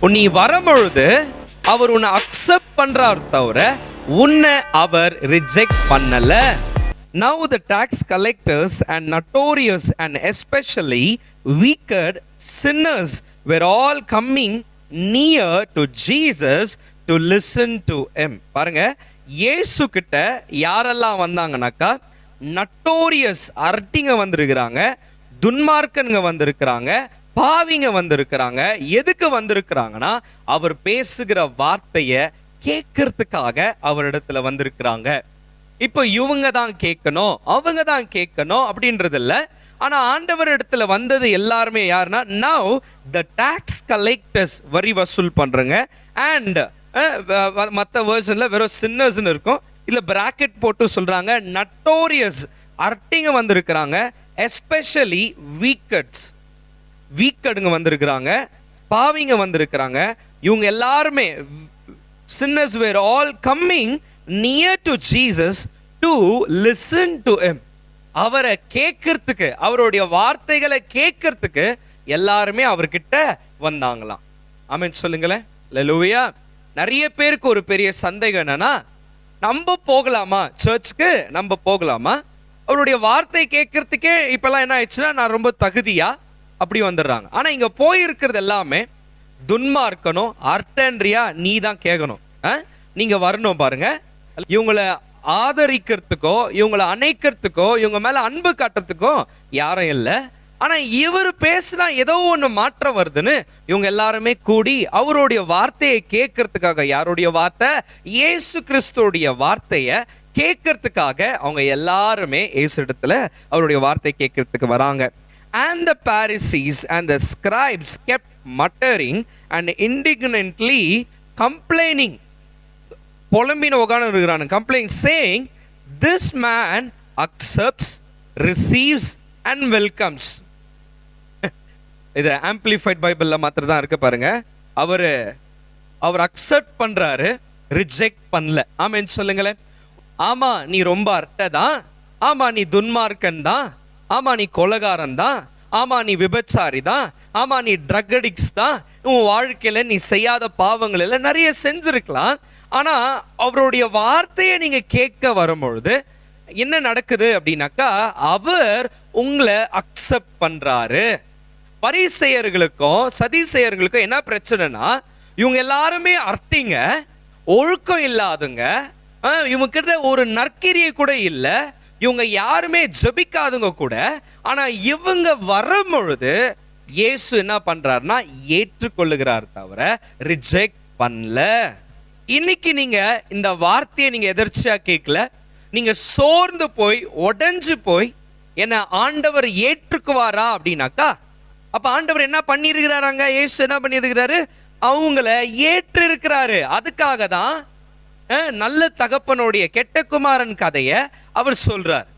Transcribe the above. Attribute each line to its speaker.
Speaker 1: நீ வரும்பொழுது அவர் உன்னை அக்செப்ட் பண்றார் தவிர உன்னை அவர் ரிஜெக்ட் பண்ணல. Now the tax collectors and notorious and especially wicked sinners were all coming near to Jesus to listen to him. பாருங்க, இயேசு கிட்ட யாரெல்லாம் வந்தாங்கனாக்கா, நட்டோரியஸ் அரட்டிங்க வந்திருக்கிறாங்க, துன்மார்க்கனுங்க வந்திருக்கிறாங்க, பாவிங்க வந்திருக்கிறாங்க. எதுக்கு வந்திருக்கிறாங்கன்னா, அவர் பேசுகிற வார்த்தையை கேட்கறதுக்காக அவரிடத்துல வந்திருக்கிறாங்க. இப்போ இவங்க தான் கேட்கணும், அவங்க தான் கேட்கணும் அப்படின்றது இல்லை. ஆனா ஆண்டவர் இடத்துல வந்தது எல்லாருமே யாருன்னா, now the tax collectors வரி வசூல் பண்றங்க, அண்ட் மற்ற வேர்ஷன்ல வெறும் சின்னர்ஸ்னு இருக்கும், இல்ல பிராக்கெட் போட்டு சொல்றாங்க நட்டோரியஸ் அரட்டிங்க வந்திருக்கிறாங்க, எஸ்பெஷலி வீக்கடுங்க வந்திருக்கிறாங்க, பாவிங்க வந்திருக்கிறாங்க. இவங்க எல்லாருமே sinners were all coming near to Jesus to listen to him. அவரை கேட்கறதுக்கு, அவருடைய வார்த்தைகளை கேட்கறதுக்கு எல்லாருமே அவர்கிட்ட வந்தாங்களாம். ஆமென் சொல்லுங்களேன். அல்லேலூயா. நிறைய பேருக்கு ஒரு பெரிய சந்தேகம் என்னன்னா, நம்ம போகலாமா சர்ச்சுக்கு, நம்ம போகலாமா, அவருடைய வார்த்தை கேட்கறதுக்கே இப்பெல்லாம் என்ன ஆயிடுச்சுன்னா, நான் ரொம்ப தகுதியா அப்படி வந்துடுறாங்க. ஆனா இங்க போயிருக்கிறது எல்லாமே துன்மார்க்கணும், அர்டன்றியா நீ தான் கேட்கணும், நீங்க வரணும். பாருங்க, இவங்களை ஆதரிக்கிறதுக்கோ இவங்களை அணைக்கிறதுக்கோ இவங்க மேல அன்பு காட்டுறதுக்கோ யாரும் இல்லை. ஆனா இவர் பேசினா ஏதோ ஒன்று மாற்றம் வருதுன்னு இவங்க எல்லாருமே கூடி அவருடைய வார்த்தையை கேட்கறதுக்காக, யாருடைய வார்த்தை, இயேசு கிறிஸ்துடைய வார்த்தையை கேட்கறதுக்காக அவங்க எல்லாருமே இயேசு இடத்துல அவருடைய வார்த்தை கேட்கறதுக்கு வராங்க. And the Pharisees and the scribes kept muttering and indignantly complaining. புலம்பின உட்கார்ந்து இருக்கிறாங்க, complaining, saying, this man accepts, receives and welcomes. இது ஆம்பிளிஃபைட் பைபிள்ல மாத்திரம் தான் இருக்கு பாருங்க. அவர் அக்செப்ட் பண்றாரு, ரிஜெக்ட் பண்ணல. ஆமென் சொல்லுங்களேன். ஆமா நீ ரொம்ப அர்த்த தான், ஆமா நீ துன்மார்க்கன் தான், ஆமா நீ கொலைகாரன் தான், ஆமா நீ விபச்சாரி தான், ஆமா நீ ட்ரக் அடிக்ட்ஸ் தான், உன் வாழ்க்கையில நீ செய்யாத பாவங்கள் எல்லாம் நிறைய செஞ்சிருக்கலாம். ஆனா அவருடைய வார்த்தையை நீங்க கேட்க வரும்பொழுது என்ன நடக்குது அப்படின்னாக்கா, அவர் உங்களை அக்செப்ட் பண்றாரு. பரிசேயர்களுக்கும் சதிசேயர்களுக்கும் என்ன பிரச்சனைனா, இவங்க எல்லாருமே அர்ட்டிங்க, ஒழுக்கம் இல்லாதுங்க, இவங்க கிட்ட ஒரு நற்கிரியை கூட இல்லை, இவங்க யாருமே ஜெபிக்காதுங்க கூட. ஆனா இவங்க வரும் பொழுது இயேசு என்ன பண்றாருன்னா, ஏற்றுக்கொள்ளுகிறார் தவிர ரிஜெக்ட் பண்ணல. இன்னைக்கு நீங்க இந்த வார்த்தையை நீங்க எதிர்ச்சியா கேட்கல, நீங்க சோர்ந்து போய் உடைஞ்சு போய் என்ன ஆண்டவர் ஏற்றுக்குவாரா அப்படின்னாக்கா, அப்ப ஆண்டவர் என்ன பண்ணிருக்கிறாராங்க, இயேசு என்ன பண்ணிருக்கிறாரு, அவங்கள ஏற்று இருக்கிறாரு. அதுக்காக தான் நல்ல தகப்பனுடைய கெட்ட குமாரன் கதையை அவர் சொல்றார்.